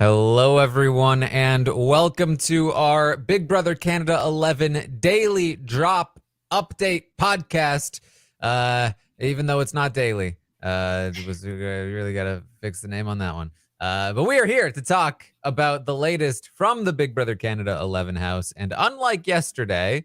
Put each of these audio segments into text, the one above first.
Hello, everyone, and welcome to our Big Brother Canada 11 daily drop update podcast. Even though it's not daily, we really got to fix the name on that one. But we are here to talk about the latest from the Big Brother Canada 11 house. And unlike yesterday,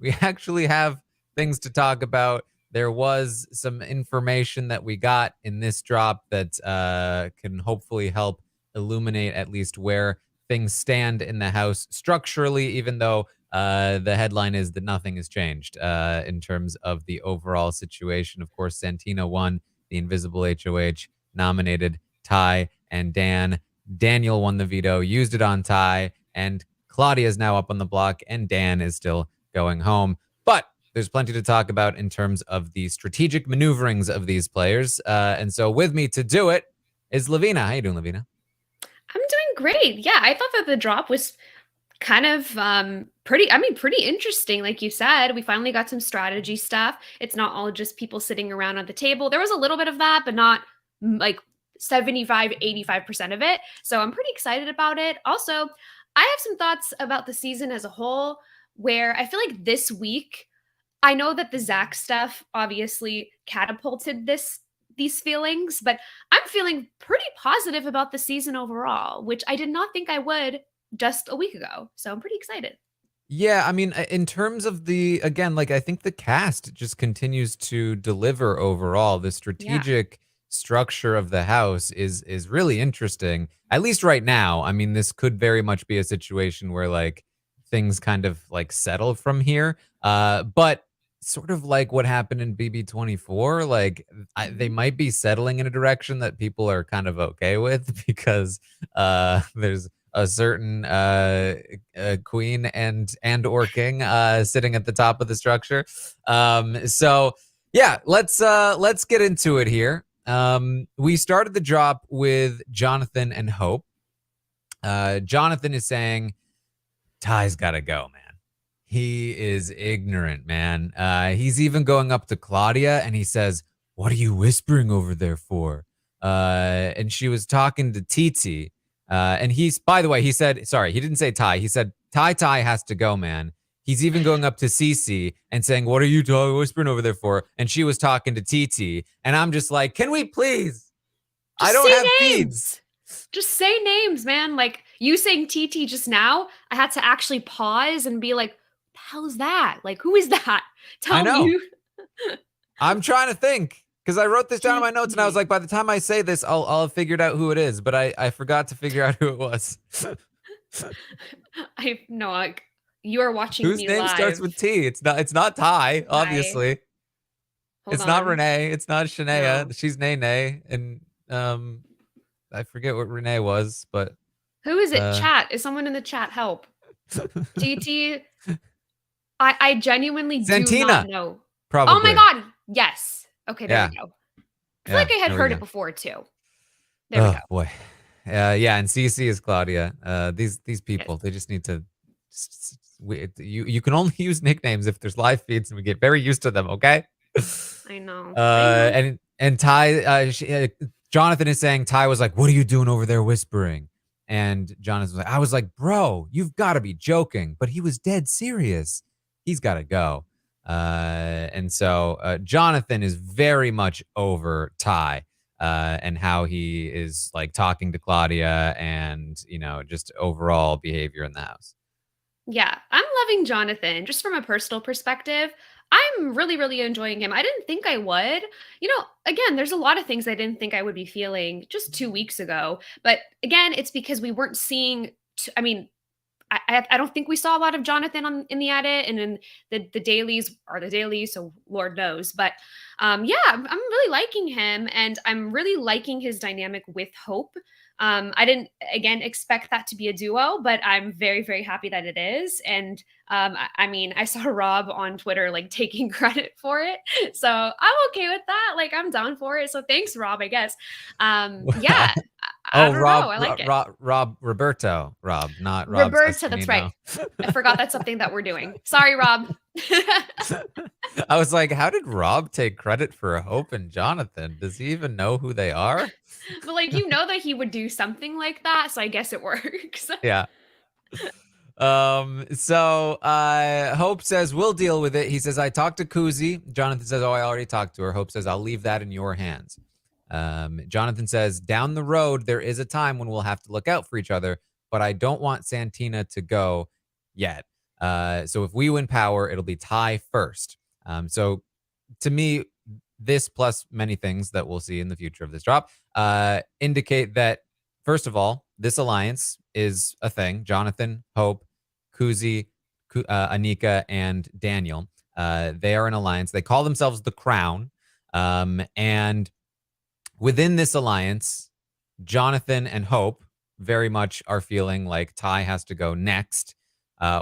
we actually have things to talk about. There was some information that we got in this drop that can hopefully help illuminate at least where things stand in the house structurally, even though the headline is that nothing has changed in terms of the overall situation. Of course, Santina won the Invisible HOH, nominated Ty and Dan. Daniel won the veto, used it on Ty, and Claudia is now up on the block, and Dan is still going home. But there's plenty to talk about in terms of the strategic maneuverings of these players. And so with me to do it is Lovina. How you doing, Lovina? I'm doing great. Yeah, I thought that the drop was kind of pretty interesting. Like you said, we finally got some strategy stuff. It's not all just people sitting around at the table. There was a little bit of that, but not like 75-85% of it. So I'm pretty excited about it. Also, I have some thoughts about the season as a whole, where I feel like this week, I know that the Zach stuff obviously catapulted these feelings, but I'm feeling pretty positive about the season overall, which I did not think I would just a week ago. So I'm pretty excited. Yeah, I mean, in terms of again, like I think the cast just continues to deliver overall. The Yeah. strategic structure of the house is really interesting. At least right now. I mean, this could very much be a situation where like things kind of like settle from here. But sort of like what happened in BB24, like they Mhm. might be settling in a direction that people are kind of okay with because there's a certain queen and or king sitting at the top of the structure. So yeah, let's get into it here. We started the drop with Jonathan and Hope. Jonathan is saying Ty's got to go, man. He is ignorant, man. He's even going up to Claudia and he says, "What are you whispering over there for?" And she was talking to Titi. And by the way, he said, sorry, he didn't say Ty. He said, Ty has to go, man. He's even going up to Cece and saying, "What are you whispering over there for?" And she was talking to Titi. And I'm just like, can we please? I Just don't say have feeds. names. Just say names, man. Like you saying TT just now, I had to actually pause and be like, "What the hell is that? Like, who is that? I Tell me know. who." I'm trying to think because I wrote this down in my notes and I was TT. like, by the time I say this, I'll have figured out who it is. But I forgot to figure out who it was. I know, like you are watching Whose me name starts live. with T? It's not Ty, Hi. obviously. Hold It's not on. Renee. It's not Shania. No. She's Nene. And um I forget what Renee was, but Who is it? uh Chat. Is someone in the chat help? TT. I genuinely do not Santina, know. Oh my probably. god. Yes. Okay, there we Yeah. go. I feel Yeah. like I had There we heard it go. before too. There we Oh go. boy. Yeah, and CC is Claudia. These Yes. people, they just need to. You can only use nicknames if there's live feeds, and we get very used to them. Okay. I know. I know. And Ty, Jonathan is saying Ty was like, "What are you doing over there whispering?" And Jonathan was like, "I was like, bro, you've got to be joking," but he was dead serious. He's got to go. And so Jonathan is very much over Ty and how he is like talking to Claudia and, just overall behavior in the house. Yeah, I'm loving Jonathan just from a personal perspective. I'm really, really enjoying him. I didn't think I would. Again, there's a lot of things I didn't think I would be feeling just 2 weeks ago. But again, it's because we weren't seeing. I mean, I don't think we saw a lot of Jonathan in the edit and in the dailies are the dailies, so Lord knows. But yeah, I'm really liking him, and I'm really liking his dynamic with Hope. I didn't again expect that to be a duo, but I'm very, very happy that it is. And I mean, I saw Rob on Twitter like taking credit for it, so I'm okay with that. Like, I'm down for it. So thanks, Rob. I guess. Yeah, I Oh, don't know. I like it. Roberto, Rob, not Rob Roberta, that's right. Sescanino. I forgot that's something that we're doing. Sorry, Rob. I was like, how did Rob take credit for Hope and Jonathan? Does he even know who they are? But like you know that he would do something like that, so I guess it works. Yeah. So Hope says we'll deal with it. He says, I talked to Kuzi. Jonathan says, oh, I already talked to her. Hope says, I'll leave that in your hands. Jonathan says, down the road, there is a time when we'll have to look out for each other, but I don't want Santina to go yet. So if we win power, it'll be Ty first. So to me, this plus many things that we'll see in the future of this drop indicate that, first of all, this alliance is a thing. Jonathan, Hope, Kuzi, Anika, and Daniel. They are an alliance. They call themselves the Crown. And within this alliance, Jonathan and Hope very much are feeling like Ty has to go next,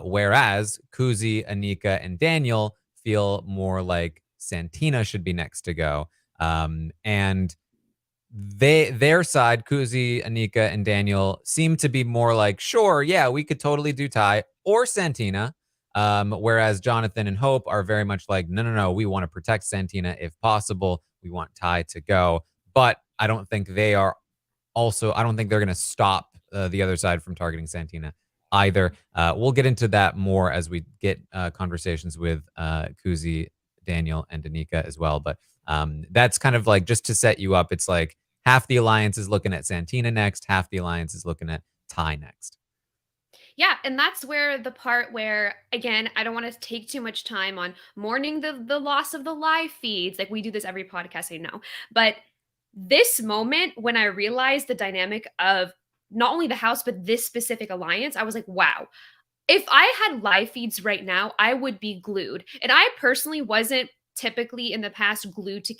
whereas Kuzi, Anika, and Daniel feel more like Santina should be next to go. And their side, Kuzi, Anika, and Daniel, seem to be more like, sure, yeah, we could totally do Ty or Santina. Whereas Jonathan and Hope are very much like, no, no, no, we want to protect Santina if possible. We want Ty to go. But I don't think they are also, I don't think they're going to stop the other side from targeting Santina either. We'll get into that more as we get conversations with Kuzi, Daniel, and Danica as well. But that's kind of like just to set you up. It's like half the alliance is looking at Santina next, half the alliance is looking at Ty next. Yeah, and that's where the part where, again, I don't want to take too much time on mourning the loss of the live feeds. Like we do this every podcast, I know. But this moment when I realized the dynamic of not only the house but this specific alliance, I was like, wow. If I had live feeds right now, I would be glued. And I personally wasn't typically in the past glued to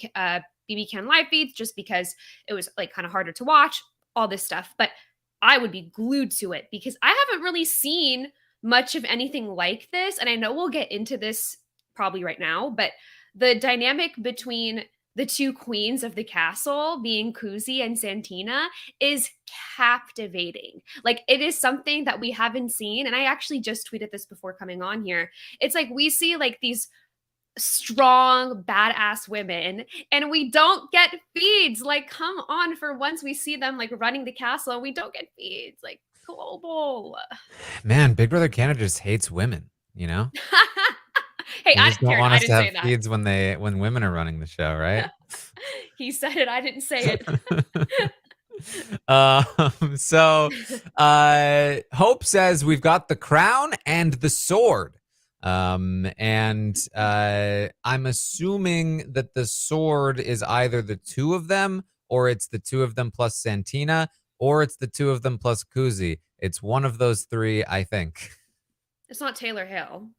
bbcan live feeds just because it was like kind of harder to watch, all this stuff. But I would be glued to it because I haven't really seen much of anything like this. And I know we'll get into this probably right now, but the dynamic between the two queens of the castle being Kuzi and Santina is captivating. Like it is something that we haven't seen. And I actually just tweeted this before coming on here. It's like we see like these strong, badass women, and we don't get feeds. Like, come on, for once we see them like running the castle, and we don't get feeds. Like, global. Man, Big Brother Canada just hates women, you know? Hey, They just don't Karen, want I us to didn't have say that. feeds when women are running the show, right? He said it. I didn't say it. So Hope says we've got the crown and the sword. And I'm assuming that the sword is either the two of them, or it's the two of them plus Santina, or it's the two of them plus Kuzi. It's one of those three, I think. It's not Taylor Hale.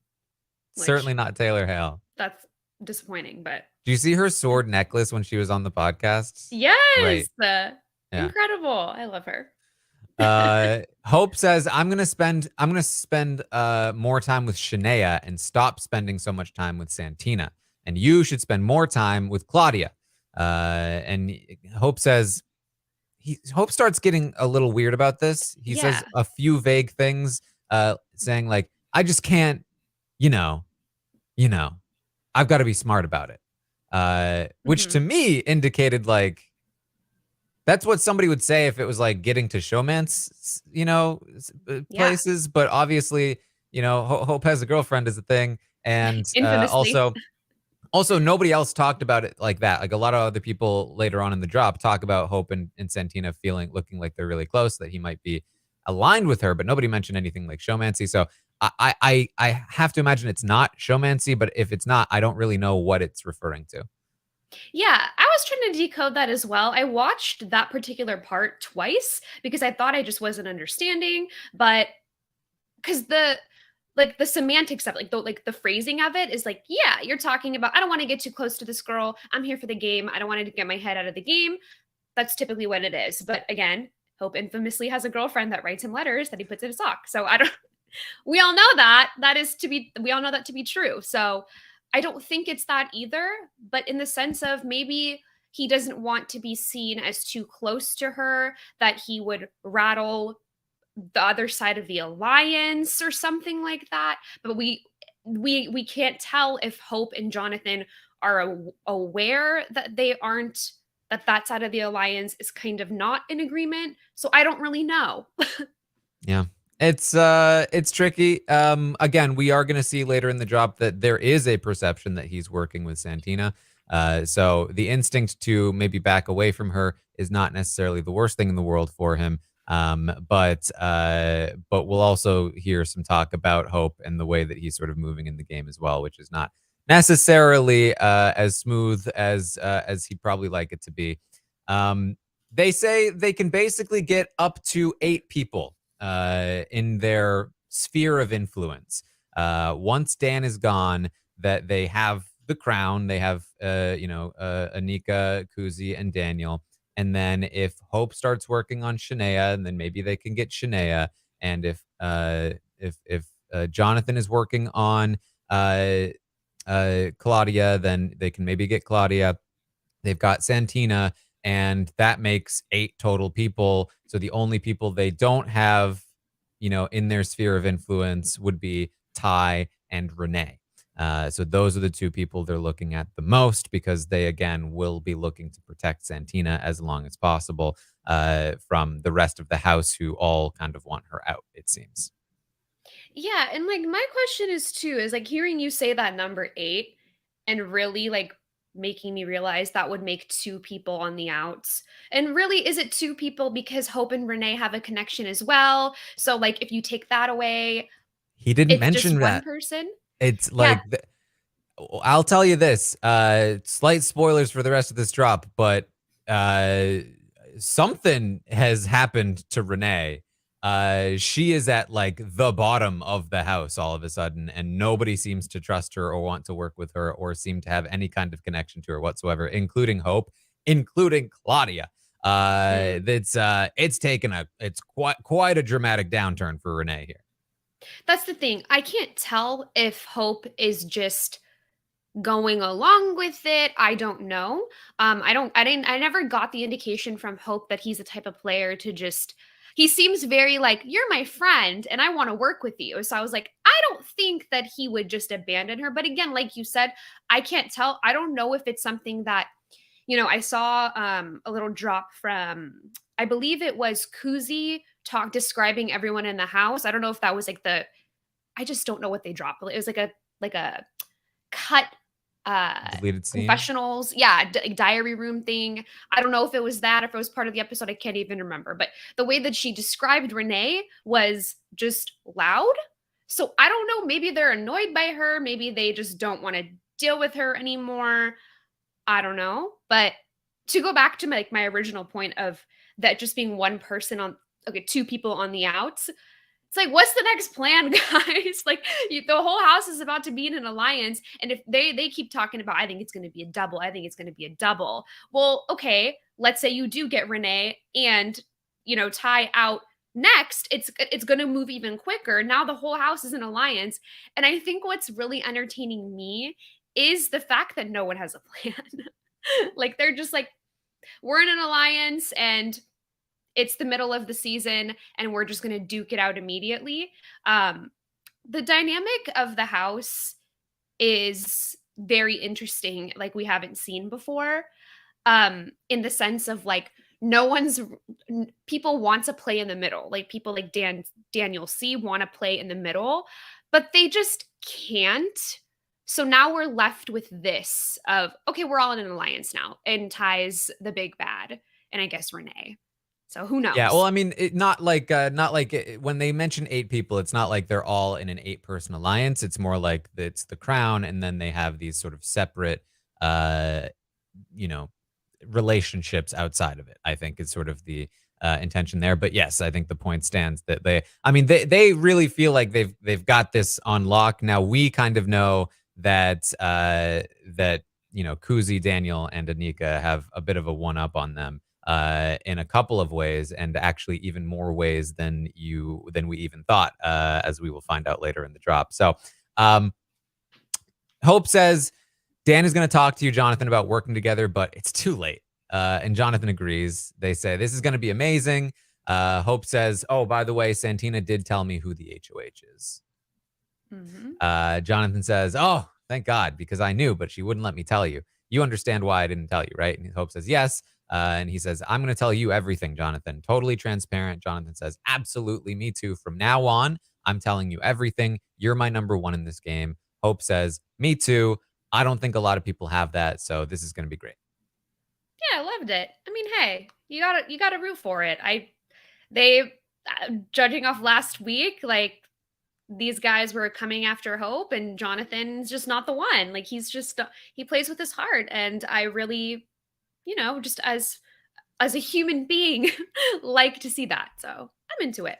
Certainly not Taylor Hale. That's disappointing, but Do you see her sword necklace when she was on the podcast? yes, Great. Yeah. incredible. I love her. Hope says I'm gonna spend more time with Shania and stop spending so much time with Santina. And you should spend more time with Claudia. And Hope says Hope starts getting a little weird about this. He says a few vague things, saying like, I just can't, you know, I've got to be smart about it. Which to me indicated like that's what somebody would say if it was like getting to showmance, places. But obviously, Hope has a girlfriend is a thing. And Infamously. also nobody else talked about it like that. Like a lot of other people later on in the drop talk about Hope and Santina looking like they're really close, that he might be aligned with her, but nobody mentioned anything like showmancy. So I have to imagine it's not showmancy, but if it's not, I don't really know what it's referring to. Yeah, I was trying to decode that as well. I watched that particular part twice because I thought I just wasn't understanding, but because the semantics of it, like the phrasing of it is like, yeah, you're talking about I don't want to get too close to this girl. I'm here for the game. I don't want to get my head out of the game. That's typically what it is. But again, Hope infamously has a girlfriend that writes him letters that he puts in a sock. So I don't we all know that. We all know that to be true. So I don't think it's that either, but in the sense of maybe he doesn't want to be seen as too close to her, that he would rattle the other side of the alliance or something like that. But we can't tell if Hope and Jonathan are aware that they aren't, that that side of the alliance is kind of not in agreement. So I don't really know. Yeah. It's tricky. Again, we are gonna see later in the drop that there is a perception that he's working with Santina. So the instinct to maybe back away from her is not necessarily the worst thing in the world for him. But we'll also hear some talk about Hope and the way that he's sort of moving in the game as well, which is not necessarily as smooth as he'd probably like it to be. They say they can basically get up to 8 people in their sphere of influence. Once Dan is gone, that they have the crown. They have, Anika, Kuzi, and Daniel. And then if Hope starts working on Shania, and then maybe they can get Shania. And if Jonathan is working on Claudia, then they can maybe get Claudia. They've got Santina, and that makes 8 total people. So the only people they don't have, in their sphere of influence would be Ty and Renee. So those are the 2 people they're looking at the most, because they, again, will be looking to protect Santina as long as possible from the rest of the house, who all kind of want her out, it seems. Yeah, and like my question is too, is like hearing you say that number 8 and really like making me realize that would make 2 people on the outs. And really, is it 2 people because Hope and Renee have a connection as well? So like if you take that away, He didn't it's just mention one that. person? It's Yeah, like I'll tell you this, slight spoilers for the rest of this drop, but uh, something has happened to Renee. She is at like the bottom of the house all of a sudden, and nobody seems to trust her or want to work with her or seem to have any kind of connection to her whatsoever, including Hope, including Claudia. mm, It's taken it's quite a dramatic downturn for Renee here. that's the thing. I can't tell if Hope is just going along with it. I don't know. I never got the indication from Hope that he's the type of player to just, he seems very like, you're my friend and I want to work with you. So I was like, I don't think that he would just abandon her. But again, like you said, I can't tell. I don't know if it's something that, I saw a little drop from, I believe it was Kuzi talk describing everyone in the house. I don't know if that was like I just don't know what they dropped. It was like a cut Deleted scene. confessionals, yeah, diary room thing. I don't know if it was that, if it was part of the episode. I can't even remember. But the way that she described Renee was just loud. So I don't know. Maybe they're annoyed by her. Maybe they just don't want to deal with her anymore. I don't know. But to go back to my original point of that just being one person on, okay, 2 people on the outs, it's like, what's the next plan, guys? Like, the whole house is about to be in an alliance, and if they keep talking about, I think it's going to be a double. I think it's going to be a double. Well, okay, let's say you do get Renee and Ty out next. It's going to move even quicker. Now the whole house is an alliance, and I think what's really entertaining me is the fact that no one has a plan. Like they're just like, we're in an alliance and it's the middle of the season and we're just going to duke it out immediately. The dynamic of the house is very interesting, like we haven't seen before, in the sense of like no one's people want to play in the middle, like people like Daniel C want to play in the middle, but they just can't. So now we're left with this of, okay, we're all in an alliance now, and Ty's the big bad, and I guess Renee. So who Yeah, well, knows? I mean, not like when they mention 8 people, it's not like they're all in an 8-person alliance. It's more like it's the crown, and then they have these sort of separate, uh, you know, relationships outside of it. I think is sort of the intention there. But yes, I think the point stands that I mean, they really feel like they've got this on lock. Now we kind of know that Kuzi, Daniel, and Anika have a bit of a one up on them in a couple of ways, and actually even more ways than we even thought, as we will find out later in the drop. So, Hope says Dan is going to talk to you, Jonathan, about working together, but it's too late. And Jonathan agrees. They say this is going to be amazing. Hope says, "Oh, by the way, Santina did tell me who the HOH is." Jonathan says, "Oh, thank God, because I knew, but she wouldn't let me tell you. You understand why I didn't tell you, right?" And Hope says, "Yes." And he says, "I'm going to tell you everything, Jonathan. Totally transparent." Jonathan says, "Absolutely, me too. From now on, I'm telling you everything. You're my number one in this game." Hope says, "Me too. I don't think a lot of people have that, so this is going to be great." Yeah, I loved it. I mean, hey, you gotta root for it. They judging off last week, like these guys were coming after Hope, and Jonathan's just not the one. Like he plays with his heart, and I really, just as a human being, like to see that. So I'm into it.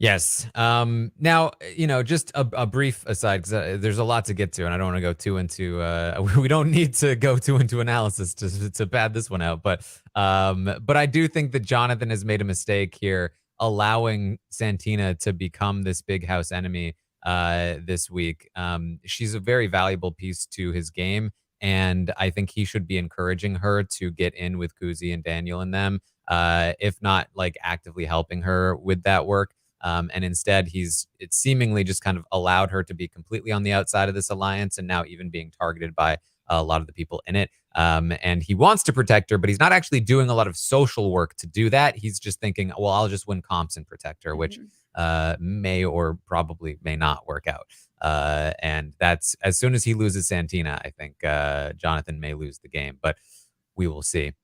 Yes. Now, just a brief aside, because there's a lot to get to, and I don't want to go too into. We don't need to go too into analysis to pad this one out. But I do think that Jonathan has made a mistake here, allowing Santina to become this big house enemy this week. She's a very valuable piece to his game, and I think he should be encouraging her to get in with Kuzi and Daniel and them, if not like actively helping her with that work. And instead, it's seemingly just kind of allowed her to be completely on the outside of this alliance, and now even being targeted by a lot of the people in it. And he wants to protect her, but he's not actually doing a lot of social work to do that. He's just thinking, well, I'll just win comps and protect her, which may or probably may not work out. And that's as soon as he loses Santina, I think Jonathan may lose the game, but we will see.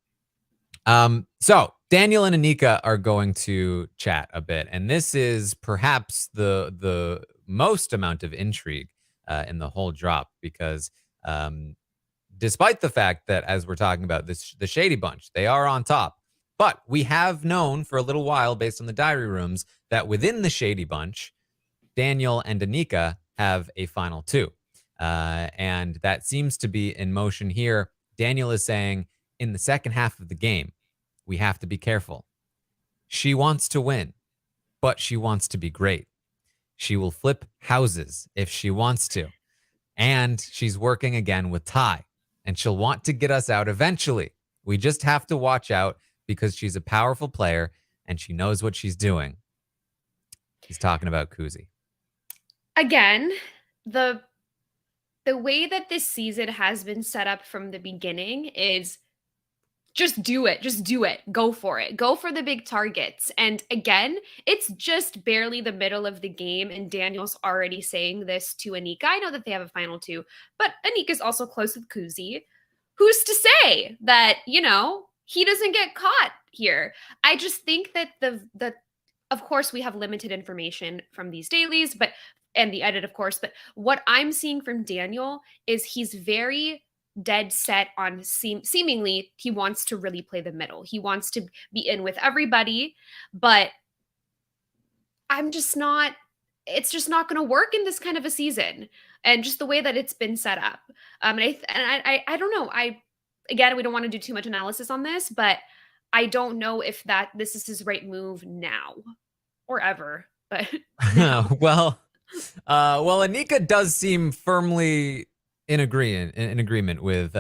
So Daniel and Anika are going to chat a bit, and this is perhaps the most amount of intrigue in the whole drop, because despite the fact that, as we're talking about this, the Shady Bunch, they are on top, but we have known for a little while, based on the diary rooms, that within the Shady Bunch, Daniel and Anika have a final two, and that seems to be in motion here. Daniel is saying, in the second half of the game, we have to be careful. She wants to win, but she wants to be great. She will flip houses if she wants to. And she's working again with Ty, and she'll want to get us out eventually. We just have to watch out, because she's a powerful player and she knows what she's doing. He's talking about Kuzi. Again, the way that this season has been set up from the beginning is just do it. Just do it. Go for it. Go for the big targets. And again, it's just barely the middle of the game, and Daniel's already saying this to Anika. I know that they have a final two, but Anika's also close with Kuzi. Who's to say that, he doesn't get caught here? I just think that of course, we have limited information from these dailies, and the edit, of course, but what I'm seeing from Daniel is he's very dead set on seemingly he wants to really play the middle. He wants to be in with everybody, but it's just not going to work in this kind of a season, and just the way that it's been set up. And I don't know. Again, we don't want to do too much analysis on this, but I don't know if this is his right move now or ever. But well, Anika does seem firmly in agreement with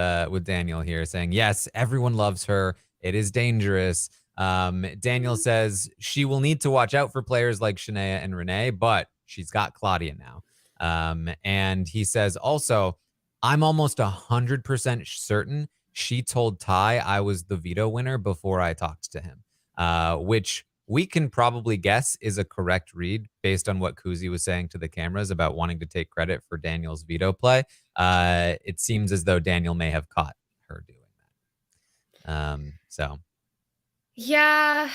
Daniel here, saying yes, everyone loves her. It is dangerous. Daniel says she will need to watch out for players like Shania and Renee, but she's got Claudia now. And he says also, I'm almost 100% certain she told Ty I was the veto winner before I talked to him, which we can probably guess is a correct read based on what Kuzi was saying to the cameras about wanting to take credit for Daniel's veto play. It seems as though Daniel may have caught her doing that. So. Yeah,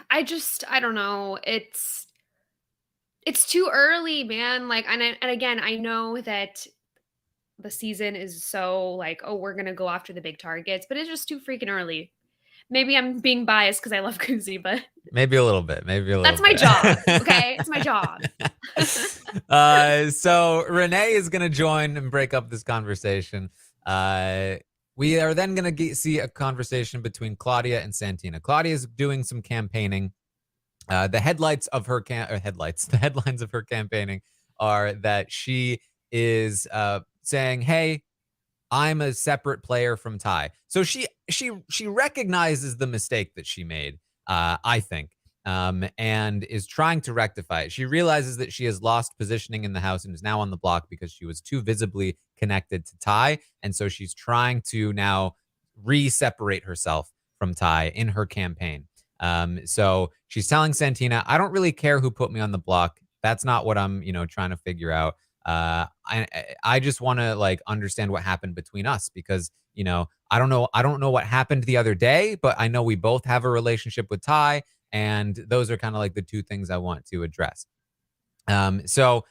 I don't know. It's too early, man. Like, and again, I know that the season is so like, oh, we're going to go after the big targets, but it's just too freaking early. Maybe I'm being biased because I love Kuzi, but maybe a little bit. That's my job. Okay. It's my job. So Renee is going to join and break up this conversation. We are then going to see a conversation between Claudia and Santina. Claudia is doing some campaigning. The headlines of her campaigning are that she is saying, "Hey, I'm a separate player from Ty." So she recognizes the mistake that she made, I think. and is trying to rectify it. She realizes that she has lost positioning in the house and is now on the block because she was too visibly connected to Ty. And so she's trying to now re-separate herself from Ty in her campaign. So she's telling Santina, I don't really care who put me on the block. That's not what I'm, trying to figure out. I just want to like understand what happened between us because, I don't know what happened the other day, but I know we both have a relationship with Ty, and those are kind of like the two things I want to address. So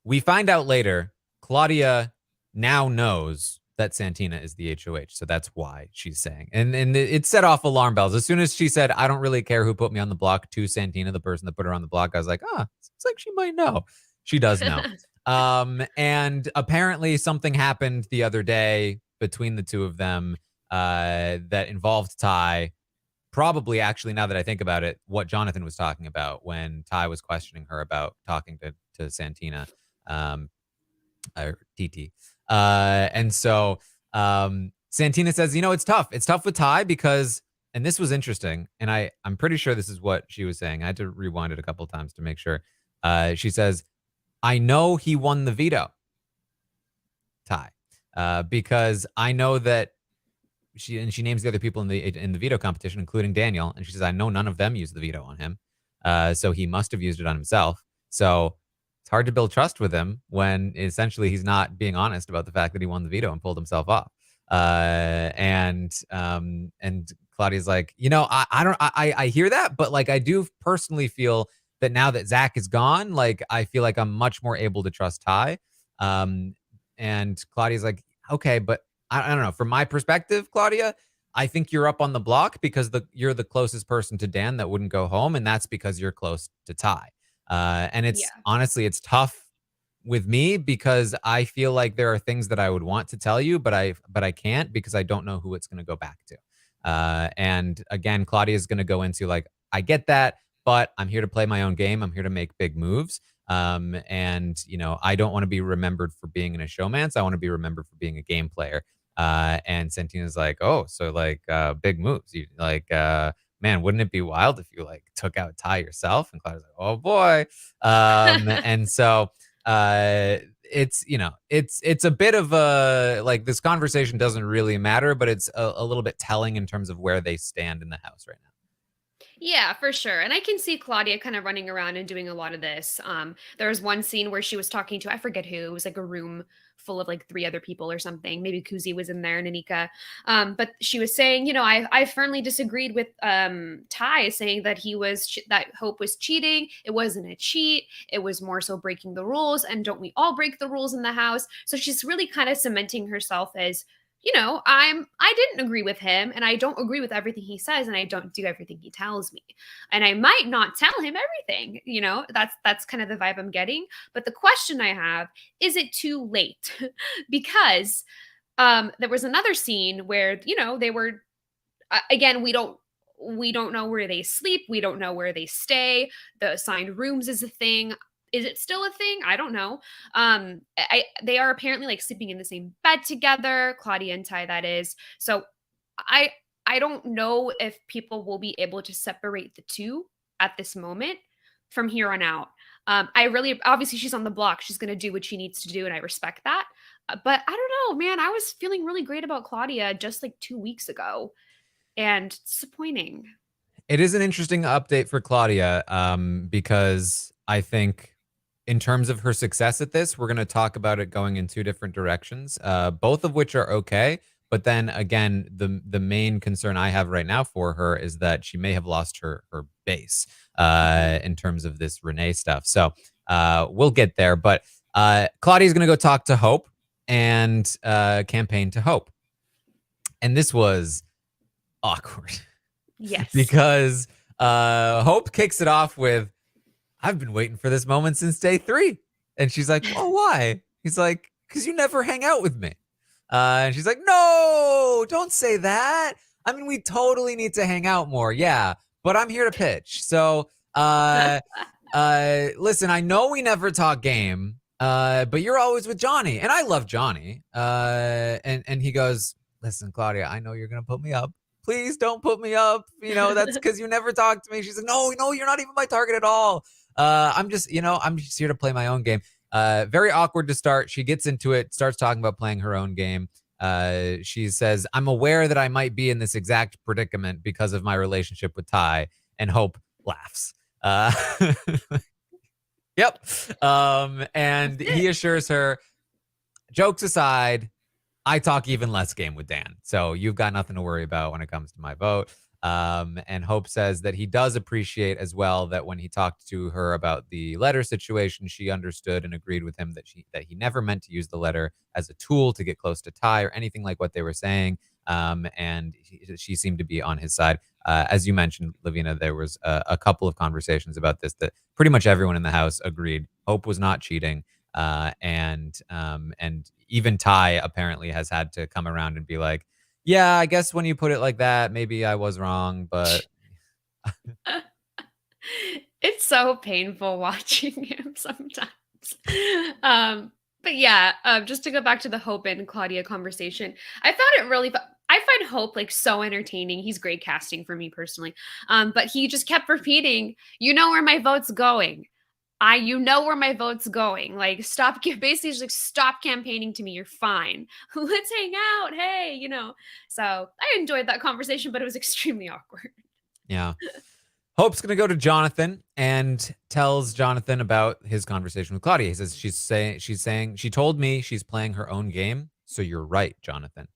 we find out later, Claudia now knows that Santina is the HOH. So that's why she's saying. And it set off alarm bells. As soon as she said, I don't really care who put me on the block to Santina, the person that put her on the block, I was like, seems like she might know. She does know. And apparently something happened the other day between the two of them that involved Ty. Probably, actually, now that I think about it, what Jonathan was talking about when Ty was questioning her about talking to Santina, or TT. And so Santina says, it's tough. It's tough with Ty because, and this was interesting, and I'm pretty sure this is what she was saying. I had to rewind it a couple of times to make sure. She says, I know he won the veto, Ty, because I know that she names the other people in the veto competition, including Daniel, and she says, I know none of them used the veto on him, so he must have used it on himself. So it's hard to build trust with him when essentially he's not being honest about the fact that he won the veto and pulled himself off. And Claudia's like, I hear that, but like I do personally feel that now that Zach is gone, like I feel like I'm much more able to trust Ty. And Claudia's like, okay, but I don't know. From my perspective, Claudia, I think you're up on the block because you're the closest person to Dan that wouldn't go home, and that's because you're close to Ty. And it's honestly, it's tough with me because I feel like there are things that I would want to tell you, but I can't because I don't know who it's going to go back to. And again, Claudia is going to go into like, I get that, but I'm here to play my own game. I'm here to make big moves. And I don't want to be remembered for being in a showmance. I want to be remembered for being a game player. And Santina's like, oh, so like big moves. You like, man, wouldn't it be wild if you like took out Ty yourself? And Claudia's like, oh boy. And so it's it's a bit of a like this conversation doesn't really matter, but it's a little bit telling in terms of where they stand in the house right now. Yeah, for sure. And I can see Claudia kind of running around and doing a lot of this. There was one scene where she was talking to, I forget who, it was like a room full of like 3 other people or something. Maybe Kuzi was in there and Anika. But she was saying, I firmly disagreed with Ty saying that that Hope was cheating. It wasn't a cheat. It was more so breaking the rules. And don't we all break the rules in the house? So she's really kind of cementing herself as I didn't agree with him and I don't agree with everything he says and I don't do everything he tells me. And I might not tell him everything, that's kind of the vibe I'm getting. But the question I have, is it too late? Because there was another scene where, they were again, we don't know where they sleep, we don't know where they stay. The assigned rooms is a thing. Is it still a thing? I don't know. They are apparently like sleeping in the same bed together, Claudia and Ty, that is. So I don't know if people will be able to separate the two at this moment from here on out. Obviously she's on the block. She's going to do what she needs to do. And I respect that. But I don't know, man, I was feeling really great about Claudia just like 2 weeks ago and disappointing. It is an interesting update for Claudia because I think in terms of her success at this, we're going to talk about it going in 2 different directions, both of which are okay. But then again, the main concern I have right now for her is that she may have lost her base in terms of this Renee stuff. So we'll get there. But Claudia's going to go talk to Hope and campaign to Hope. And this was awkward. Yes. Because Hope kicks it off with, I've been waiting for this moment since day 3. And she's like, oh, why? He's like, because you never hang out with me. And she's like, no, don't say that. I mean, we totally need to hang out more. Yeah, but I'm here to pitch. So listen, I know we never talk game, but you're always with Johnny. And I love Johnny. And he goes, listen, Claudia, I know you're going to put me up. please don't put me up. That's because you never talk to me. She's like, no, you're not even my target at all. I'm just here to play my own game. Very awkward to start. She gets into it, starts talking about playing her own game. She says, I'm aware that I might be in this exact predicament because of my relationship with Ty, and Hope laughs. Yep. And he assures her, jokes aside, I talk even less game with Dan. So you've got nothing to worry about when it comes to my vote. And Hope says that he does appreciate as well that when he talked to her about the letter situation, she understood and agreed with him that he never meant to use the letter as a tool to get close to Ty or anything like what they were saying. And she seemed to be on his side. As you mentioned, Lovina, there was a couple of conversations about this that pretty much everyone in the house agreed Hope was not cheating. And even Ty apparently has had to come around and be like, yeah, I guess when you put it like that, maybe I was wrong, but It's so painful watching him sometimes. But yeah, just to go back to the Hope and Claudia conversation, I found it really. I find Hope like so entertaining. He's great casting for me personally. But he just kept repeating, "You know where my vote's going. You know where my vote's going. Like, stop." Basically, just like, stop campaigning to me. You're fine. Let's hang out. Hey, So I enjoyed that conversation, but it was extremely awkward. yeah. Hope's going to go to Jonathan and tells Jonathan about his conversation with Claudia. He says, she's saying, she told me she's playing her own game. So you're right, Jonathan.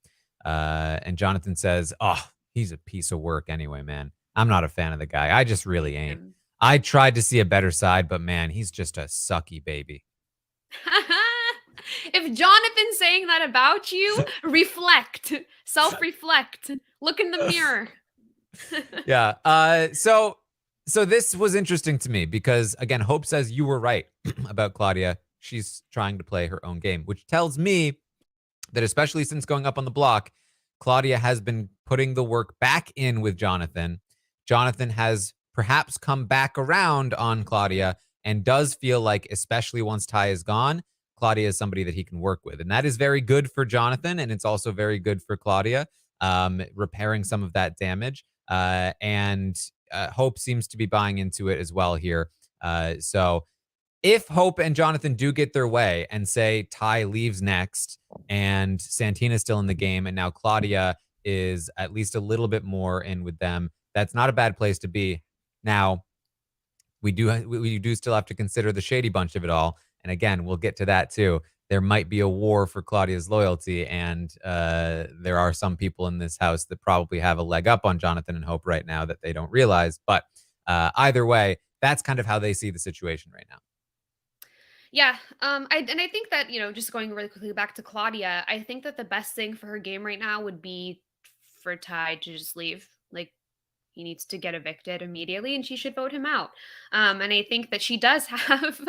And Jonathan says, oh, he's a piece of work anyway, man. I'm not a fan of the guy. I just really ain't. I tried to see a better side, but man, he's just a sucky baby. If Jonathan's saying that about you, reflect, self-reflect, look in the mirror. Yeah. So this was interesting to me because, again, Hope says you were right about Claudia. She's trying to play her own game, which tells me that especially since going up on the block, Claudia has been putting the work back in with Jonathan. Jonathan has perhaps come back around on Claudia and does feel like, especially once Ty is gone, Claudia is somebody that he can work with. And that is very good for Jonathan, and it's also very good for Claudia, repairing some of that damage. And Hope seems to be buying into it as well here. So if Hope and Jonathan do get their way and say Ty leaves next and Santina's still in the game and now Claudia is at least a little bit more in with them, that's not a bad place to be. Now, we do still have to consider the shady bunch of it all. And again, we'll get to that too. There might be a war for Claudia's loyalty, and there are some people in this house that probably have a leg up on Jonathan and Hope right now that they don't realize. But either way, that's kind of how they see the situation right now. Yeah, I think that just going really quickly back to Claudia, I think that the best thing for her game right now would be for Ty to just leave. Like, he needs to get evicted immediately, and she should vote him out. And I think that she does have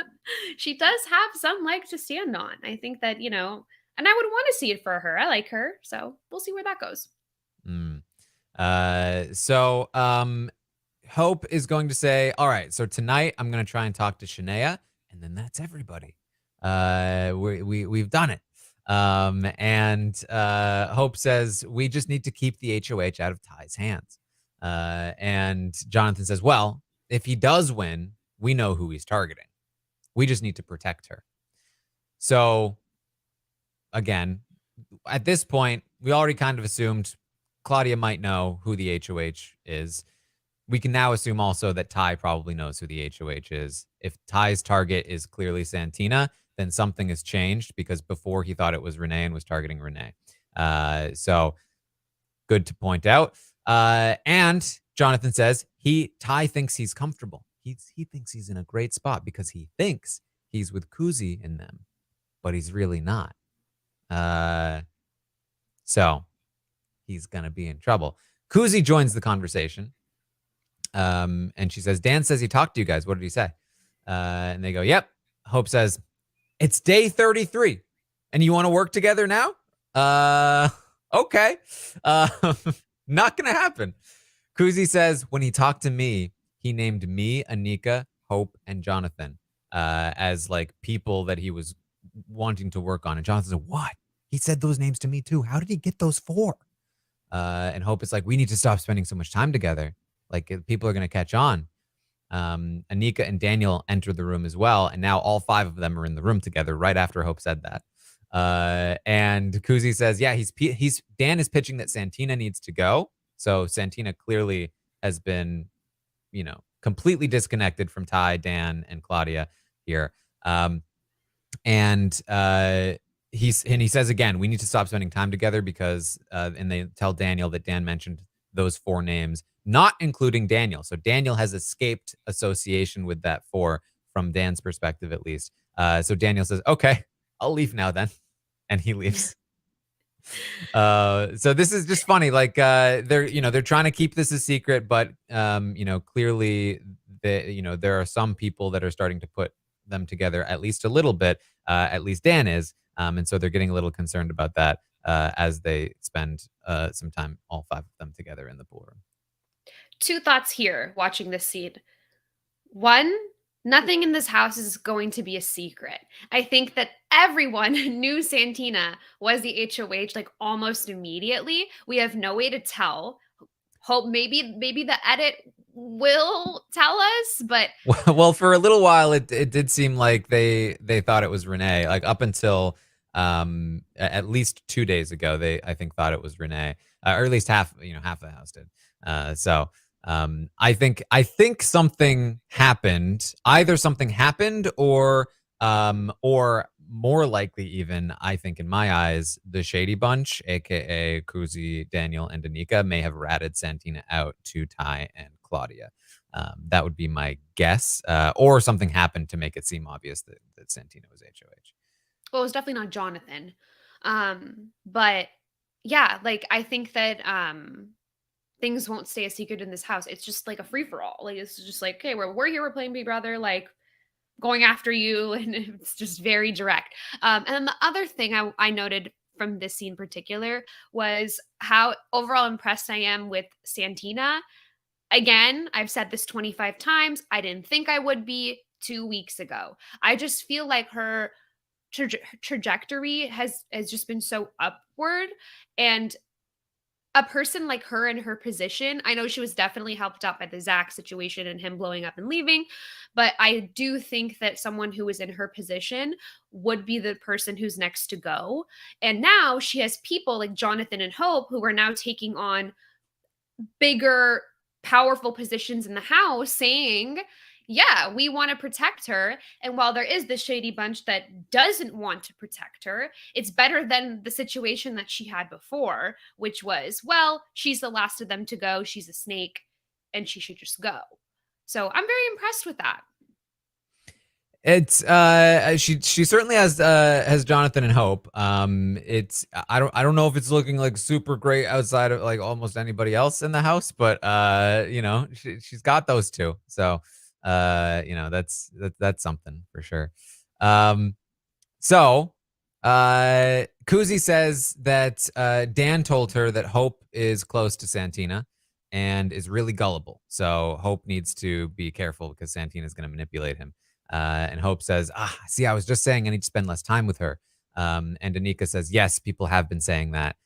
some leg to stand on. I think that and I would want to see it for her. I like her, so we'll see where that goes. So Hope is going to say, all right, so tonight I'm going to try and talk to Shania, and then that's everybody. We've done it. And Hope says, we just need to keep the HOH out of Ty's hands. And Jonathan says, well, if he does win, we know who he's targeting. We just need to protect her. So, again, at this point, we already kind of assumed Claudia might know who the HOH is. We can now assume also that Ty probably knows who the HOH is. If Ty's target is clearly Santina, then something has changed because before he thought it was Renee and was targeting Renee. So good to point out. And Jonathan says Ty thinks he's comfortable. He thinks he's in a great spot because he thinks he's with Kuzi in them, but he's really not. So he's going to be in trouble. Kuzi joins the conversation. And she says, Dan says he talked to you guys. What did he say? And they go, yep. Hope says, it's day 33 and you want to work together now? Okay. Not going to happen. Kuzi says, when he talked to me, he named me, Anika, Hope, and Jonathan as like people that he was wanting to work on. And Jonathan said, what? He said those names to me too. How did he get those 4? And Hope is like, we need to stop spending so much time together. Like people are going to catch on. Anika and Daniel enter the room as well, and now all 5 of them are in the room together right after Hope said that. And Kuzi says, yeah, Dan is pitching that Santina needs to go. So Santina clearly has been, completely disconnected from Ty, Dan, and Claudia here. And he says again, we need to stop spending time together because, and they tell Daniel that Dan mentioned those 4 names, not including Daniel. So Daniel has escaped association with that 4 from Dan's perspective, at least. So Daniel says, okay, I'll leave now then. And he leaves. So this is just funny. Like they're trying to keep this a secret, but clearly there are some people that are starting to put them together at least a little bit. At least Dan is. And so they're getting a little concerned about that as they spend some time, all 5 of them together in the pool room. 2 thoughts here watching this scene. 1, nothing in this house is going to be a secret. I think that everyone knew Santina was the HOH like almost immediately. We have no way to tell. Hope maybe the edit will tell us, but well, for a little while it did seem like they thought it was Renee, like up until at least 2 days ago they, I think, thought it was Renee, or at least half of the house did. I think something happened. Either something happened or more likely even, I think in my eyes, the Shady Bunch, aka Kuzi, Daniel, and Anika, may have ratted Santina out to Ty and Claudia. That would be my guess. Or something happened to make it seem obvious that Santina was HOH. Well, it was definitely not Jonathan. But yeah, like I think that things won't stay a secret in this house. It's just like a free for all. Like it's just like, okay, we're here, we're playing Big Brother, like going after you, and it's just very direct. And then the other thing I noted from this scene in particular was how overall impressed I am with Santina. Again, I've said this 25 times. I didn't think I would be 2 weeks ago. I just feel like her trajectory has just been so upward, and a person like her in her position, I know she was definitely helped out by the Zach situation and him blowing up and leaving, but I do think that someone who is in her position would be the person who's next to go. And now she has people like Jonathan and Hope who are now taking on bigger, powerful positions in the house saying, yeah, we want to protect her. And while there is this Shady Bunch that doesn't want to protect her, it's better than the situation that she had before, which was, well, she's the last of them to go. She's a snake and she should just go. So I'm very impressed with that. It's she certainly has Jonathan and Hope. It's I don't know if it's looking like super great outside of like almost anybody else in the house, but she's got those 2. So that's something for sure. So Kuzi says that Dan told her that Hope is close to Santina and is really gullible. So Hope needs to be careful because Santina is going to manipulate him. And Hope says, see, I was just saying I need to spend less time with her. And Anika says, yes, people have been saying that.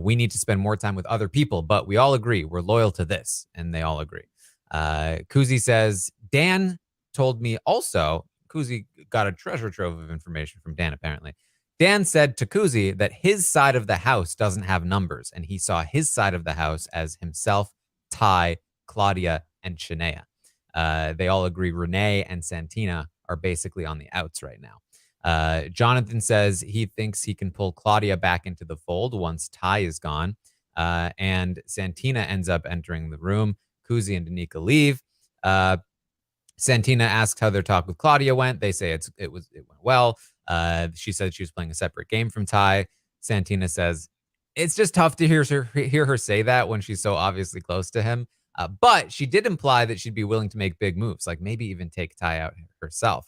We need to spend more time with other people, but we all agree we're loyal to this. And they all agree. Kuzi says, Dan told me also, Kuzi got a treasure trove of information from Dan, apparently. Dan said to Kuzi that his side of the house doesn't have numbers, and he saw his side of the house as himself, Ty, Claudia, and Shania. They all agree Renee and Santina are basically on the outs right now. Jonathan says he thinks he can pull Claudia back into the fold once Ty is gone. And Santina ends up entering the room. Kuzi and Danica leave. Santina asks how their talk with Claudia went. They say it went well. She said she was playing a separate game from Ty. Santina says it's just tough to hear her say that when she's so obviously close to him. But she did imply that she'd be willing to make big moves, like maybe even take Ty out herself.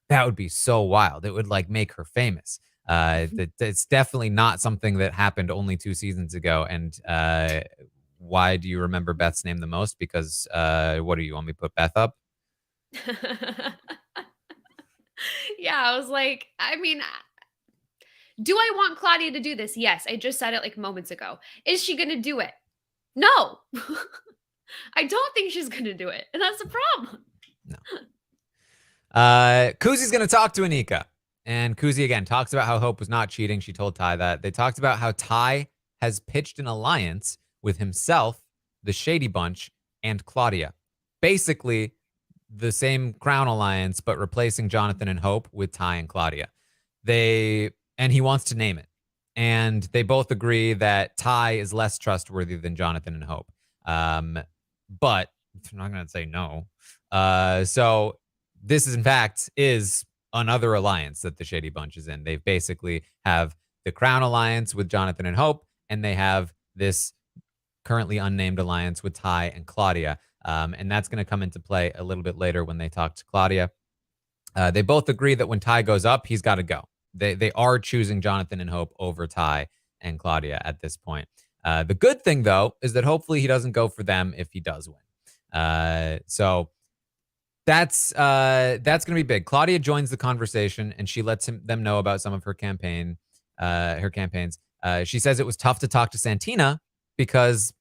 That would be so wild. It would like make her famous. It's definitely not something that happened only 2 seasons ago. And why do you remember Beth's name the most? Because what do you want me to put Beth up? Yeah, I was like, I mean, Do I want Claudia to do this? Yes, I just said it like moments ago. Is she going to do it? No. I don't think she's going to do it. And that's the problem. No. Kuzi's going to talk to Anika. And Kuzi, again, talks about how Hope was not cheating. She told Ty that. They talked about how Ty has pitched an alliance with himself, the Shady Bunch, and Claudia. Basically, the same Crown Alliance, but replacing Jonathan and Hope with Ty and Claudia. And he wants to name it. And they both agree that Ty is less trustworthy than Jonathan and Hope. But I'm not going to say no. So this is, in fact, is another alliance that the Shady Bunch is in. They basically have the Crown Alliance with Jonathan and Hope, and they have this currently unnamed alliance with Ty and Claudia. And that's going to come into play a little bit later when they talk to Claudia. They both agree that when Ty goes up, he's got to go. They are choosing Jonathan and Hope over Ty and Claudia at this point. The good thing, though, is that hopefully he doesn't go for them if he does win. So that's going to be big. Claudia joins the conversation and she lets them know about some of her campaigns. She says it was tough to talk to Santina because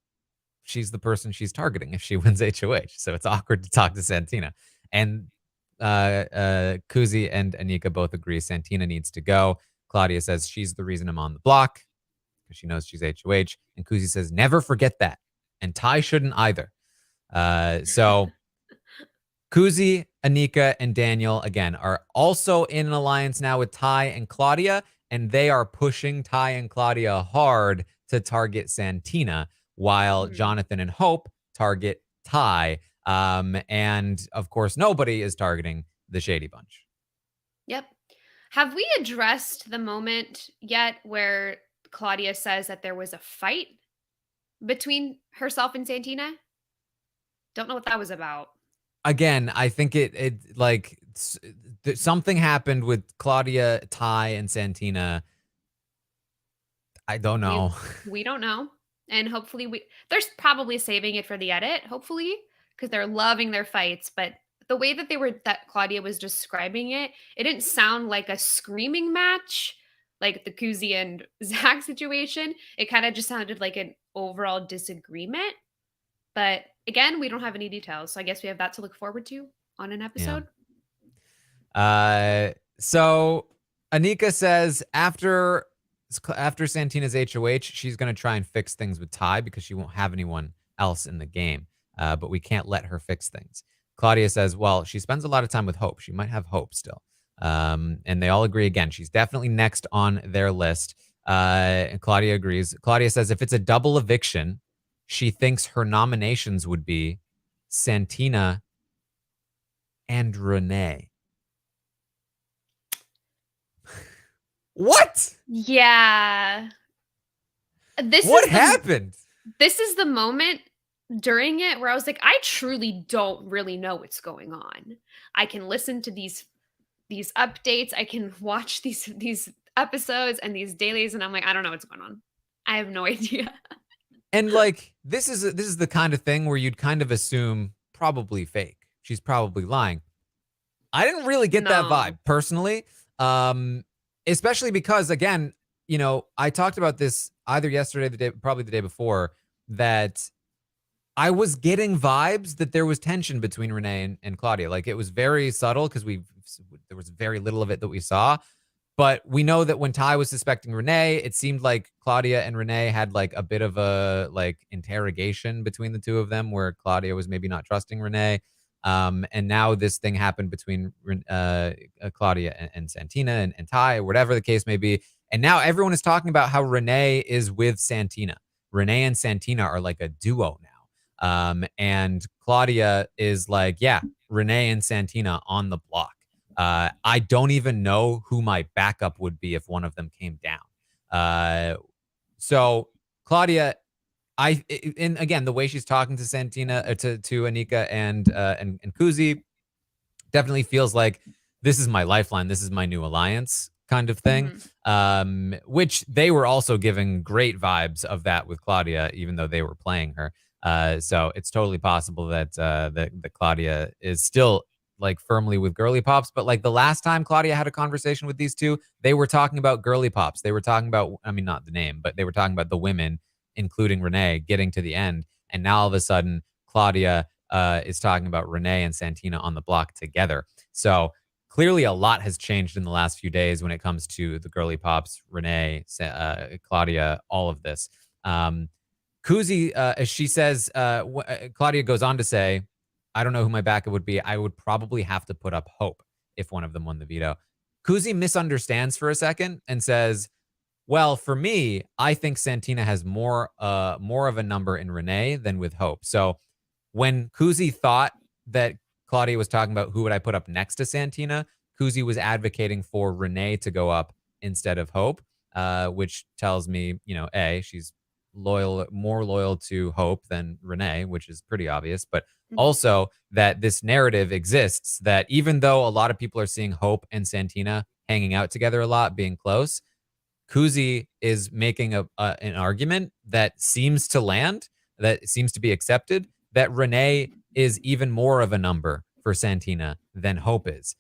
she's the person she's targeting if she wins HOH. So it's awkward to talk to Santina. And Kuzi and Anika both agree Santina needs to go. Claudia says she's the reason I'm on the block because she knows she's HOH. And Kuzi says, never forget that. And Ty shouldn't either. So Kuzi, Anika, and Daniel, again, are also in an alliance now with Ty and Claudia. And they are pushing Ty and Claudia hard to target Santina, while Jonathan and Hope target Ty. And of course, nobody is targeting the Shady Bunch. Yep. Have we addressed the moment yet where Claudia says that there was a fight between herself and Santina? Don't know what that was about. Again, I think something happened with Claudia, Ty, and Santina. I don't know. We don't know. And hopefully they're probably saving it for the edit, hopefully, because they're loving their fights. But the way that Claudia was describing it, it didn't sound like a screaming match, like the Kuzi and Zach situation. It kind of just sounded like an overall disagreement. But again, we don't have any details. So I guess we have that to look forward to on an episode. Yeah. So Anika says after Santina's HOH, she's going to try and fix things with Ty because she won't have anyone else in the game. But we can't let her fix things. Claudia says, well, she spends a lot of time with Hope. She might have Hope still. And they all agree again. She's definitely next on their list. And Claudia agrees. Claudia says if it's a double eviction, she thinks her nominations would be Santina and Renee. What? Yeah. What happened? This is the moment during it where I was like, I truly don't really know what's going on. I can listen to these updates. I can watch these episodes and these dailies, and I'm like, I don't know what's going on. I have no idea. And like, this is the kind of thing where you'd kind of assume probably fake. She's probably lying. I didn't really get that vibe personally. Especially because, again, you know, I talked about this either yesterday, probably the day before, that I was getting vibes that there was tension between Renee and Claudia. Like, it was very subtle because there was very little of it that we saw. But we know that when Ty was suspecting Renee, it seemed like Claudia and Renee had like a bit of a like interrogation between the two of them where Claudia was maybe not trusting Renee. And now this thing happened between Claudia and Santina and Ty, or whatever the case may be. And now everyone is talking about how Renee is with Santina. Renee and Santina are like a duo now. And Claudia is like, yeah, Renee and Santina on the block. I don't even know who my backup would be if one of them came down. So Claudia, and again, the way she's talking to Santina, to Anika and Kuzi, definitely feels like this is my lifeline. This is my new alliance kind of thing. Which they were also giving great vibes of that with Claudia, even though they were playing her. So it's totally possible that that Claudia is still like firmly with girly pops, but like the last time Claudia had a conversation with these two, they were talking about girly pops. They were talking about, I mean, not the name, but they were talking about the women, including Renee, getting to the end. And now all of a sudden, Claudia is talking about Renee and Santina on the block together. So clearly a lot has changed in the last few days when it comes to the girly pops, Renee, Claudia, all of this. Kuzi, as she says, Claudia goes on to say, I don't know who my backup would be. I would probably have to put up Hope if one of them won the veto. Kuzi misunderstands for a second and says, well, for me, I think Santina has more of a number in Renee than with Hope. So when Kuzi thought that Claudia was talking about who would I put up next to Santina, Kuzi was advocating for Renee to go up instead of Hope, which tells me, she's more loyal to Hope than Renee, which is pretty obvious, but also that this narrative exists that even though a lot of people are seeing Hope and Santina hanging out together a lot, being close, Kuzi is making an argument that seems to land, that seems to be accepted, that Renee is even more of a number for Santina than Hope is.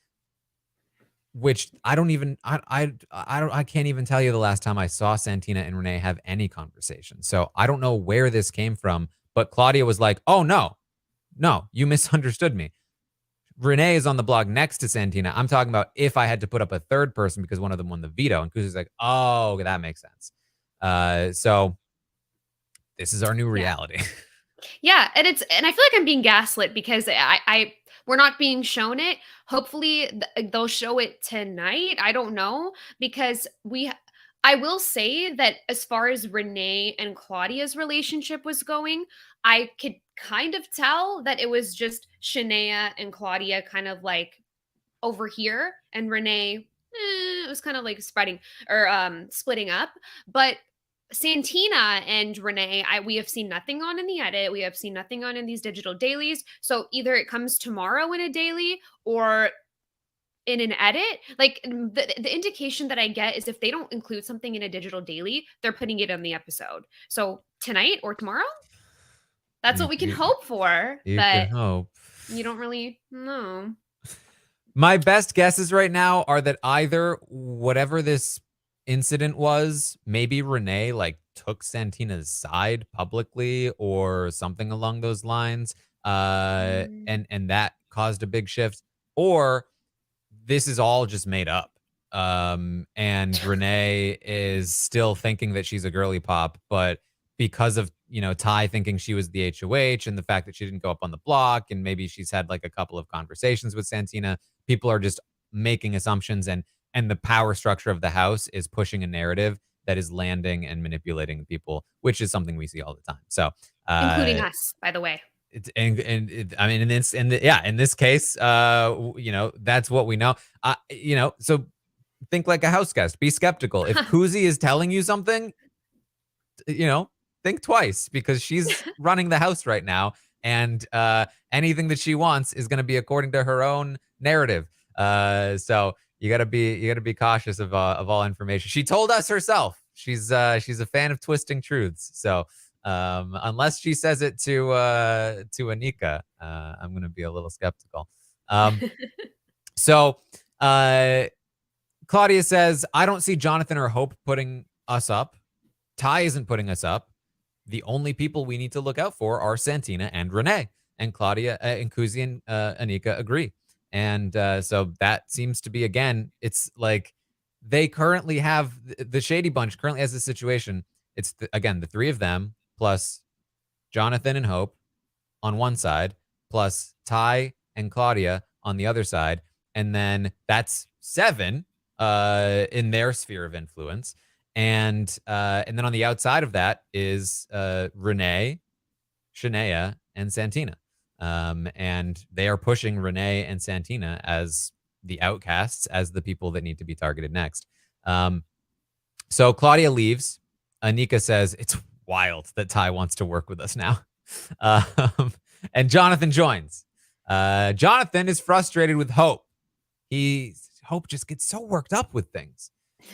Which I can't even tell you the last time I saw Santina and Renee have any conversation. So I don't know where this came from, but Claudia was like, oh no, you misunderstood me. Renee is on the blog next to Santina. I'm talking about if I had to put up a third person because one of them won the veto. And Kuzi's like, oh, that makes sense. So this is our new reality. Yeah, and I feel like I'm being gaslit because we're not being shown it. Hopefully they'll show it tonight. I don't know, because I will say that as far as Renee and Claudia's relationship was going, I could kind of tell that it was just Shania and Claudia kind of like over here, and Renee, it was kind of like spreading or splitting up. But Santina and Renee, we have seen nothing on in the edit. We have seen nothing on in these digital dailies. So either it comes tomorrow in a daily or in an edit. Like the indication that I get is if they don't include something in a digital daily, they're putting it on the episode. So tonight or tomorrow, that's what we can hope for. You but can hope. You don't really know. My best guesses right now are that either whatever this incident was, maybe Renee like took Santina's side publicly or something along those lines, and that caused a big shift, or this is all just made up. And Renee is still thinking that she's a girly pop, but because of, Ty thinking she was the HOH and the fact that she didn't go up on the block, and maybe she's had like a couple of conversations with Santina, people are just making assumptions, and the power structure of the house is pushing a narrative that is landing and manipulating people, which is something we see all the time. So, including us, by the way. I mean, in this case, that's what we know. So think like a house guest. Be skeptical. If Kuzi is telling you something, think twice, because she's running the house right now, and anything that she wants is going to be according to her own narrative. So you gotta be cautious of all information. She told us herself she's a fan of twisting truths. So unless she says it to Anika, I'm gonna be a little skeptical. So Claudia says, I don't see Jonathan or Hope putting us up. Ty isn't putting us up. The only people we need to look out for are Santina and Renee. And Claudia and Kuzi and Anika agree. And so that seems to be, again, it's like they currently have, the Shady Bunch currently has this situation. It's, again, the three of them plus Jonathan and Hope on one side, plus Ty and Claudia on the other side. And then that's 7 in their sphere of influence. And then on the outside of that is Renee, Shania, and Santina. And they are pushing Renee and Santina as the outcasts, as the people that need to be targeted next. So Claudia leaves. Anika says, it's wild that Ty wants to work with us now. And Jonathan joins. Jonathan is frustrated with Hope. Hope just gets so worked up with things.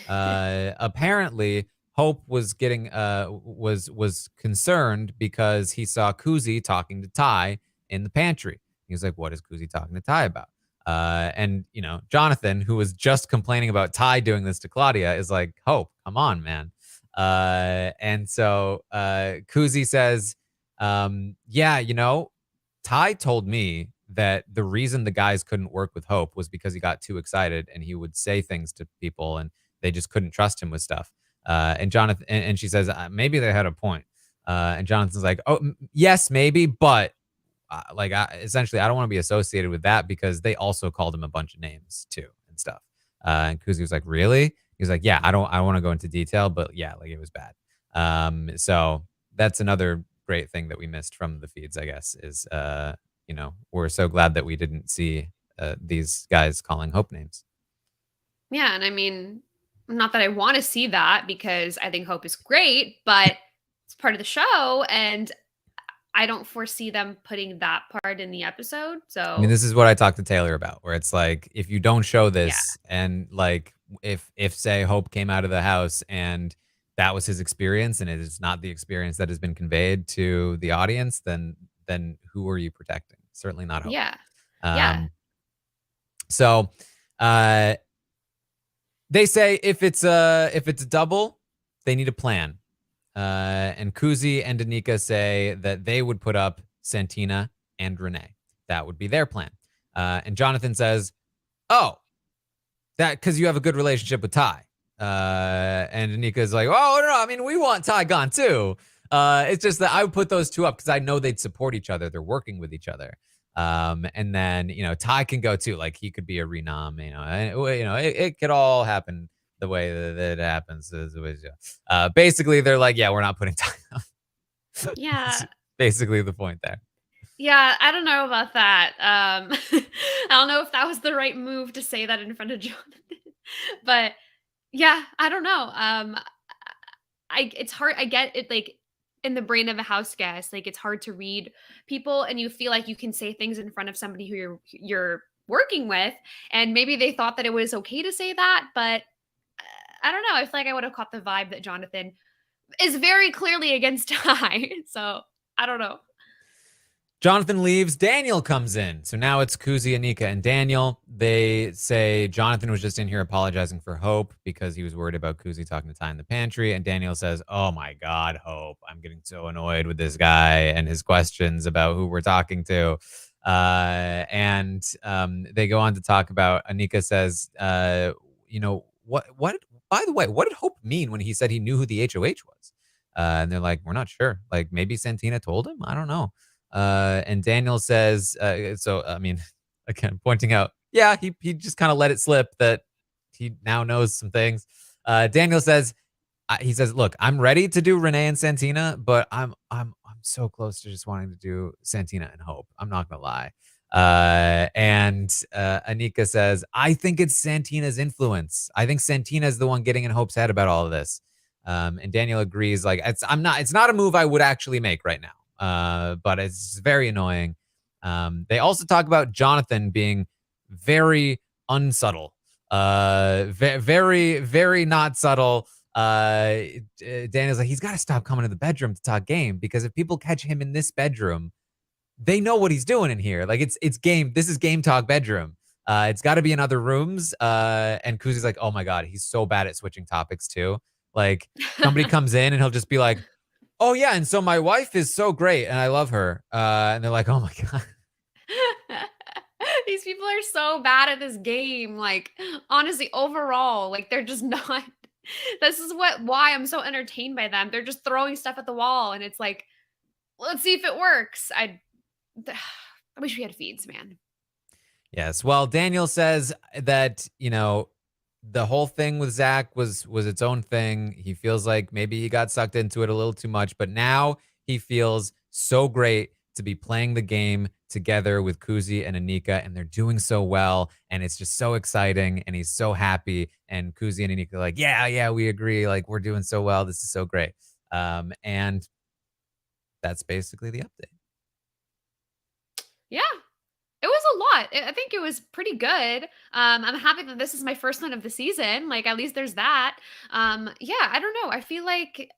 Apparently, Hope was getting was concerned because he saw Kuzi talking to Ty in the pantry. He was like, what is Kuzi talking to Ty about? And Jonathan, who was just complaining about Ty doing this to Claudia, is like, Hope, come on, man. And so Kuzi says, yeah, Ty told me that the reason the guys couldn't work with Hope was because he got too excited and he would say things to people and they just couldn't trust him with stuff. And Jonathan, and she says, maybe they had a point. And Jonathan's like, oh, yes, maybe, but essentially, I don't want to be associated with that because they also called him a bunch of names too and stuff. And Kuzi was like, really? He was like, yeah, I don't want to go into detail, but yeah, like it was bad. So that's another great thing that we missed from the feeds, I guess, is we're so glad that we didn't see these guys calling Hope names. Yeah, and I mean, not that I want to see that because I think Hope is great, but it's part of the show, and I don't foresee them putting that part in the episode. I mean, So this is what I talked to Taylor about, where it's like, if you don't show yeah, this and like, if say Hope came out of the house and that was his experience and it is not the experience that has been conveyed to the audience, then who are you protecting? Certainly not Hope. yeah, yeah. Um, so, they say if it's a double, they need a plan. And Kuzi and Danica say that they would put up Santina and Renee. That would be their plan. And Jonathan says, oh, that because you have a good relationship with Ty. And Danica is like, oh, no, I mean, we want Ty gone too. It's just that I would put those two up because I know they'd support each other. They're working with each other. And then, Ty can go too. Like he could be a renom, it could all happen the way that it happens. Basically, they're like, yeah, we're not putting Ty up. Yeah. Basically the point there. Yeah, I don't know about that. I don't know if that was the right move to say that in front of Jonathan. But yeah, I don't know. It's hard. I get it, like in the brain of a house guest, like it's hard to read people, and you feel like you can say things in front of somebody who you're working with, and maybe they thought that it was okay to say that, but I don't know. I feel like I would have caught the vibe that Jonathan is very clearly against Ty. So I don't know. Jonathan leaves. Daniel comes in. So now it's Kuzi, Anika, and Daniel. They say Jonathan was just in here apologizing for Hope because he was worried about Kuzi talking to Ty in the pantry. And Daniel says, oh my God, Hope, I'm getting so annoyed with this guy and his questions about who we're talking to. And they go on to talk about, Anika says, what, by the way, what did Hope mean when he said he knew who the HOH was? And they're like, we're not sure. Like maybe Santina told him. I don't know. And Daniel says, so, I mean, again, pointing out, yeah, he just kind of let it slip that he now knows some things. Daniel says, he says, look, I'm ready to do Renee and Santina, but I'm so close to just wanting to do Santina and Hope. I'm not going to lie. And Anika says, I think it's Santina's influence. I think Santina is the one getting in Hope's head about all of this. And Daniel agrees, like, it's not a move I would actually make right now. But it's very annoying. They also talk about Jonathan being very unsubtle, very, very not subtle. Daniel's like, he's got to stop coming to the bedroom to talk game because if people catch him in this bedroom, they know what he's doing in here. Like it's game. This is game talk bedroom. It's got to be in other rooms. And Kuzi's like, oh my God, he's so bad at switching topics too. Like somebody comes in and he'll just be like, oh yeah, and so my wife is so great and I love her. And they're like, oh my God. These people are so bad at this game. Like, honestly, overall, like they're just not. This is why I'm so entertained by them. They're just throwing stuff at the wall, and it's like, let's see if it works. I wish we had feeds, man. Yes. Well, Daniel says that, the whole thing with Zach was its own thing. He feels like maybe he got sucked into it a little too much, but now he feels so great to be playing the game together with Kuzi and Anika, and they're doing so well, and it's just so exciting, and he's so happy. And Kuzi and Anika are like, yeah, we agree. Like we're doing so well. This is so great. And that's basically the update. Yeah. It was a lot. I think it was pretty good. I'm happy that this is my first one of the season. Like at least there's that. Yeah, I don't know. I feel like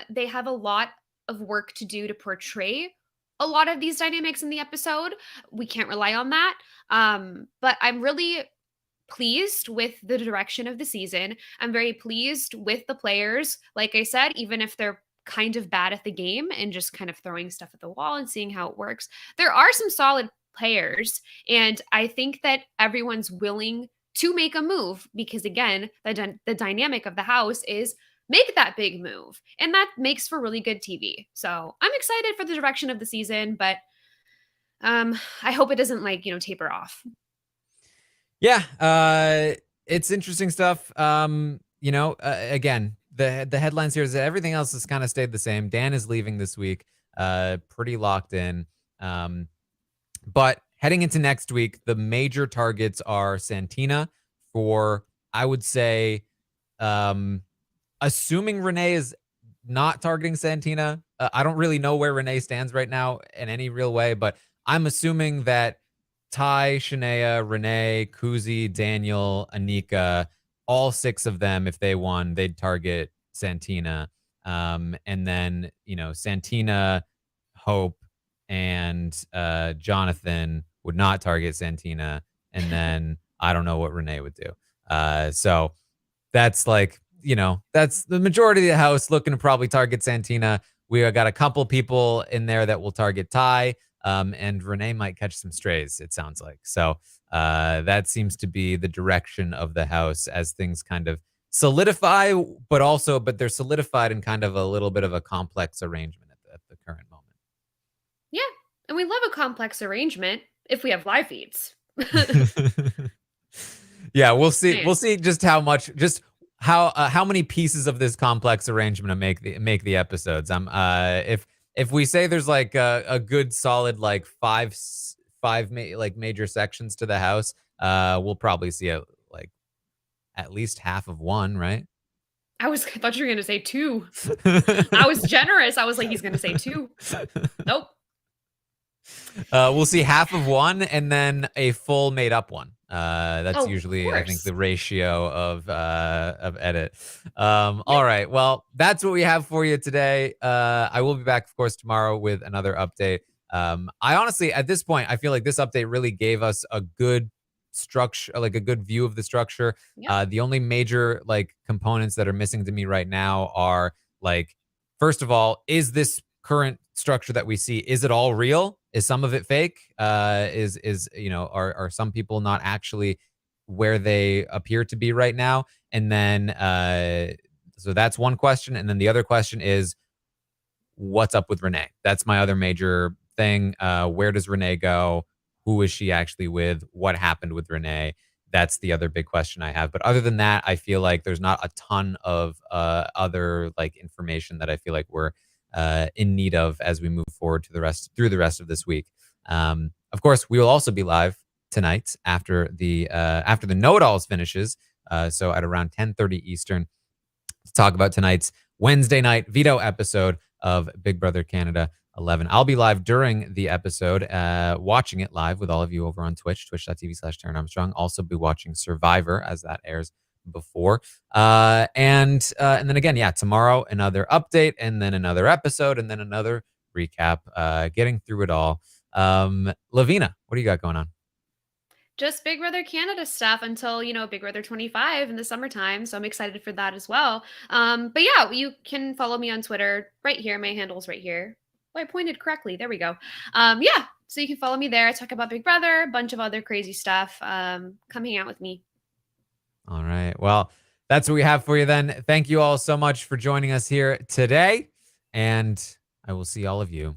they have a lot of work to do to portray a lot of these dynamics in the episode. We can't rely on that. But I'm really pleased with the direction of the season. I'm very pleased with the players. Like I said, even if they're kind of bad at the game and just kind of throwing stuff at the wall and seeing how it works, there are some solid players. And I think that everyone's willing to make a move because, again, the dynamic of the house is make that big move. And that makes for really good TV. So I'm excited for the direction of the season, but I hope it doesn't taper off. Yeah, it's interesting stuff. Again, the headlines here is that everything else has kind of stayed the same. Dan is leaving this week, pretty locked in. But heading into next week, the major targets are Santina for, I would say, assuming Renee is not targeting Santina. I don't really know where Renee stands right now in any real way, but I'm assuming that Ty, Shania, Renee, Kuzi, Daniel, Anika, all 6 of them, if they won, they'd target Santina. And then, Santina, Hope, and Jonathan would not target Santina. And then I don't know what Renee would do. So that's that's the majority of the house looking to probably target Santina. We got a couple people in there that will target Ty. And Renee might catch some strays, it sounds like. So that seems to be the direction of the house as things kind of solidify, but they're solidified in kind of a little bit of a complex arrangement at the current moment. Yeah, and we love a complex arrangement if we have live feeds. Yeah, we'll see. Man. We'll see just how many pieces of this complex arrangement make the episodes. If we say there's like a good solid like five major sections to the house, we'll probably see like at least half of one, right? I thought you were gonna say 2. I was generous. I was like, he's gonna say 2. Nope. We'll see half of one and then a full made up one. That's usually, I think, the ratio of edit. All right. Well, that's what we have for you today. I will be back, of course, tomorrow with another update. I honestly, at this point, I feel like this update really gave us a good structure, like a good view of the structure. Yep. The only major components that are missing to me right now are first of all, is this current structure that we see, is it all real? Is some of it fake? Are some people not actually where they appear to be right now? And then so that's one question. And then the other question is, what's up with Renee? That's my other major thing. Where does Renee go? Who is she actually with? What happened with Renee? That's the other big question I have. But other than that, I feel like there's not a ton of other information that I feel like we're in need of as we move forward through the rest of this week. Of course, we will also be live tonight after the Know-It-Alls finishes. So at around 10:30 Eastern, to talk about tonight's Wednesday night veto episode of Big Brother Canada 11. I'll be live during the episode, watching it live with all of you over on Twitch, twitch.tv/Taran Armstrong. Also be watching Survivor as that airs before. And then again, tomorrow, another update, and then another episode, and then another recap, getting through it all. Lovina, what do you got going on? Just Big Brother Canada stuff until, Big Brother 25 in the summertime. So I'm excited for that as well. But yeah, you can follow me on Twitter right here. My handle's right here. Well, I pointed correctly. There we go. So you can follow me there. I talk about Big Brother, a bunch of other crazy stuff. Come hang out with me. All right. Well, that's what we have for you then. Thank you all so much for joining us here today. And I will see all of you